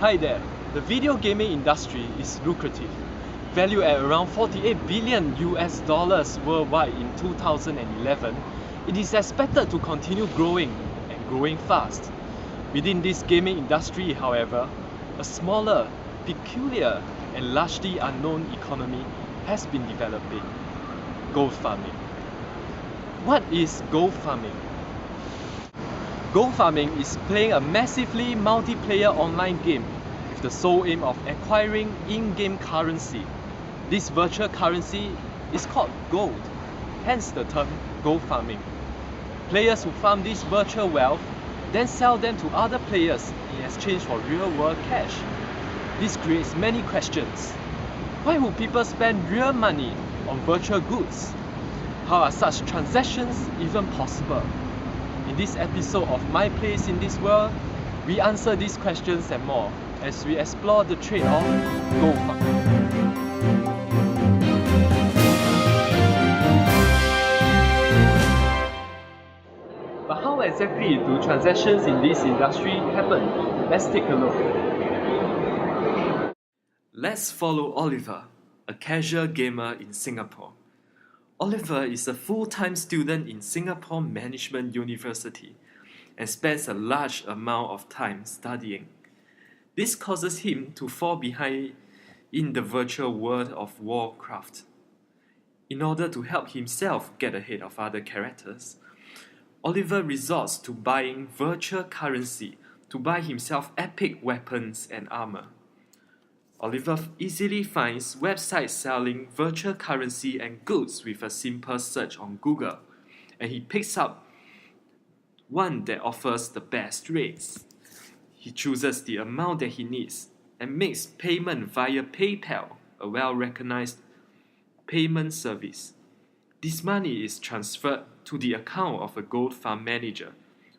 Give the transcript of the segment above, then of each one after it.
Hi there. The video gaming industry is lucrative, valued at around 48 billion US dollars worldwide in 2011. It is expected to continue growing and growing fast. Within this gaming industry, however, a smaller, peculiar, and largely unknown economy has been developing: gold farming. What is gold farming? Gold farming is playing a massively multiplayer online game with the sole aim of acquiring in-game currency. This virtual currency is called gold, hence the term gold farming. Players who farm this virtual wealth then sell them to other players in exchange for real-world cash. This creates many questions. Why would people spend real money on virtual goods? How are such transactions even possible? In this episode of My Place in This World, we answer these questions and more as we explore the trade of gold farming. But how exactly do transactions in this industry happen? Let's take a look. Let's follow Oliver, a casual gamer in Singapore. Oliver is a full-time student in Singapore Management University and spends a large amount of time studying. This causes him to fall behind in the virtual world of Warcraft. In order to help himself get ahead of other characters, Oliver resorts to buying virtual currency to buy himself epic weapons and armor. Oliver easily finds websites selling virtual currency and goods with a simple search on Google, and he picks up one that offers the best rates. He chooses the amount that he needs and makes payment via PayPal, a well-recognized payment service. This money is transferred to the account of a gold farm manager,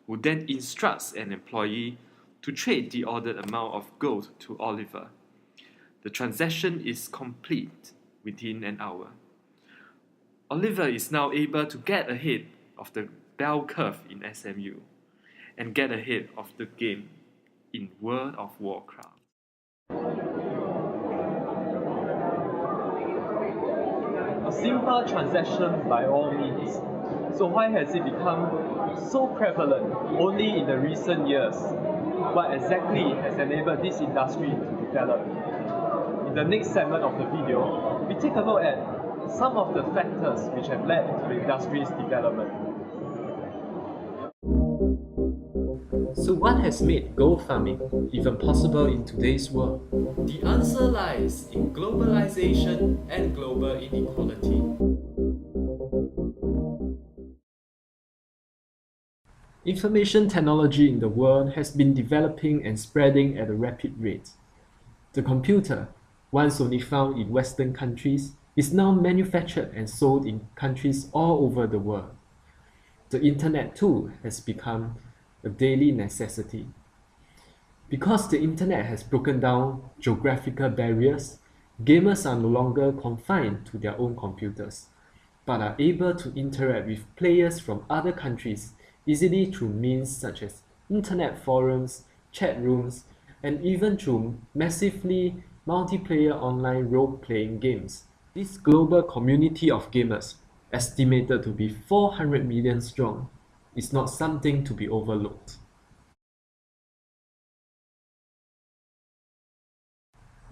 who then instructs an employee to trade the ordered amount of gold to Oliver. The transaction is complete within an hour. Oliver is now able to get ahead of the bell curve in SMU and get ahead of the game in World of Warcraft. A simple transaction by all means. So why has it become so prevalent only in the recent years? What exactly has enabled this industry to develop? In the next segment of the video, we take a look at some of the factors which have led to the industry's development. So what has made gold farming even possible in today's world? The answer lies in globalization and global inequality. Information technology in the world has been developing and spreading at a rapid rate. The computer, once only found in Western countries, is now manufactured and sold in countries all over the world. The internet too has become a daily necessity. Because the internet has broken down geographical barriers, gamers are no longer confined to their own computers, but are able to interact with players from other countries easily through means such as internet forums, chat rooms, and even through massively multiplayer online role-playing games. This global community of gamers, estimated to be 400 million strong, is not something to be overlooked.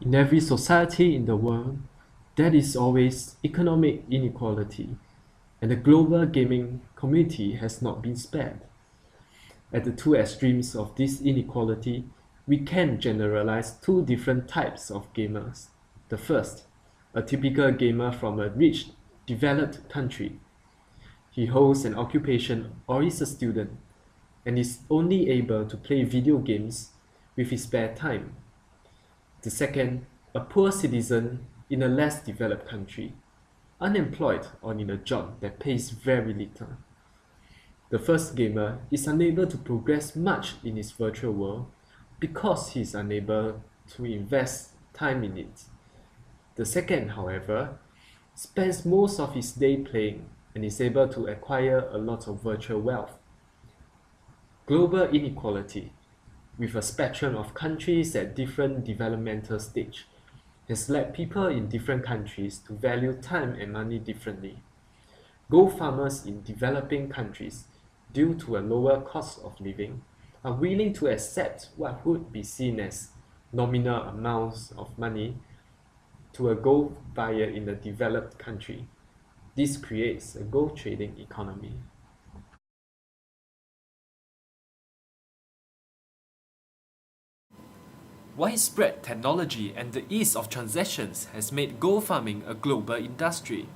In every society in the world, there is always economic inequality, and the global gaming community has not been spared. At the two extremes of this inequality, we can generalize two different types of gamers. The first, a typical gamer from a rich, developed country. He holds an occupation or is a student, and is only able to play video games with his spare time. The second, a poor citizen in a less developed country, unemployed or in a job that pays very little. The first gamer is unable to progress much in his virtual world because he is unable to invest time in it. The second, however, spends most of his day playing and is able to acquire a lot of virtual wealth. Global inequality. with a spectrum of countries at different developmental stage, has led people in different countries to value time and money differently. Gold farmers in developing countries, due to a lower cost of living, are willing to accept what would be seen as nominal amounts of money to a gold buyer in a developed country. This creates a gold trading economy. Widespread technology and the ease of transactions has made gold farming a global industry.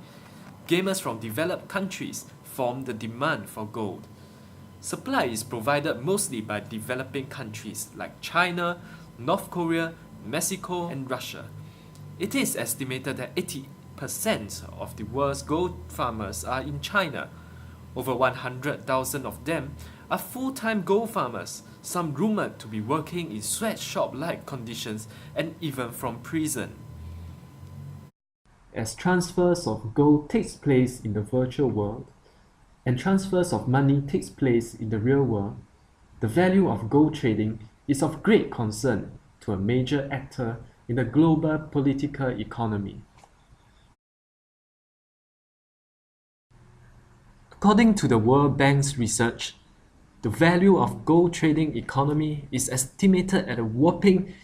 Gamers from developed countries form the demand for gold. Supply is provided mostly by developing countries like China, North Korea, Mexico, and Russia. It is estimated that 80% of the world's gold farmers are in China. Over 100,000 of them are full-time gold farmers, some rumored to be working in sweatshop-like conditions and even from prison. As transfers of gold takes place in the virtual world, and transfers of money takes place in the real world, the value of gold trading is of great concern to a major actor in the global political economy. According to the World Bank's research, the value of gold trading economy is estimated at a whopping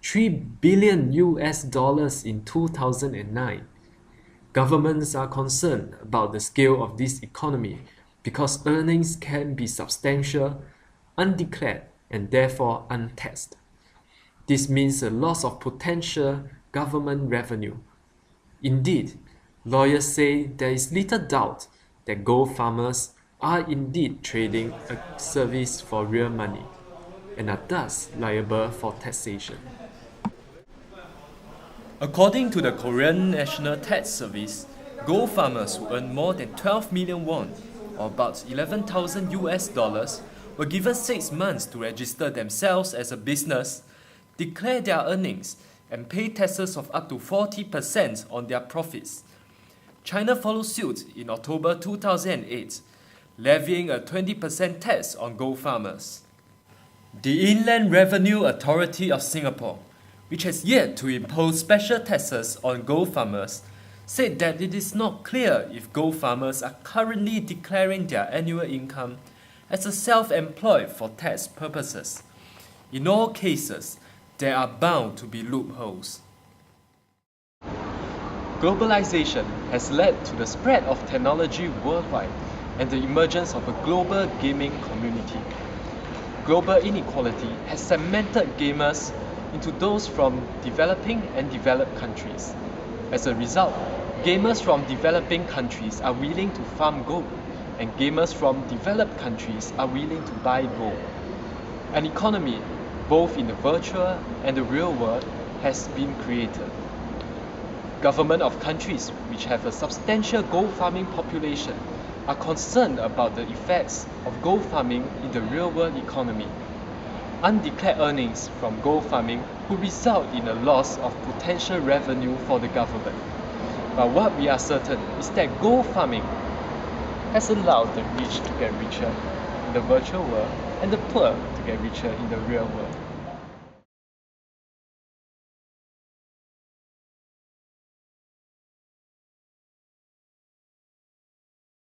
$3 billion in 2009. Governments are concerned about the scale of this economy because earnings can be substantial, undeclared, and therefore untaxed. This means a loss of potential government revenue. Indeed, lawyers say there is little doubt that gold farmers are indeed trading a service for real money and are thus liable for taxation. According to the Korean National Tax Service, gold farmers who earn more than 12 million won, or about 11,000 US dollars, were given 6 months to register themselves as a business, declare their earnings, and pay taxes of up to 40% on their profits. China followed suit in October 2008, levying a 20% tax on gold farmers. The Inland Revenue Authority of Singapore, which has yet to impose special taxes on gold farmers, said that it is not clear if gold farmers are currently declaring their annual income as a self-employed for tax purposes. In all cases, there are bound to be loopholes. Globalization has led to the spread of technology worldwide and the emergence of a global gaming community. Global inequality has cemented gamers into those from developing and developed countries. As a result, gamers from developing countries are willing to farm gold, and gamers from developed countries are willing to buy gold. An economy, both in the virtual and the real world, has been created. Governments of countries which have a substantial gold farming population are concerned about the effects of gold farming in the real-world economy. Undeclared earnings from gold farming could result in a loss of potential revenue for the government. But what we are certain is that gold farming has allowed the rich to get richer in the virtual world and the poor to get richer in the real world.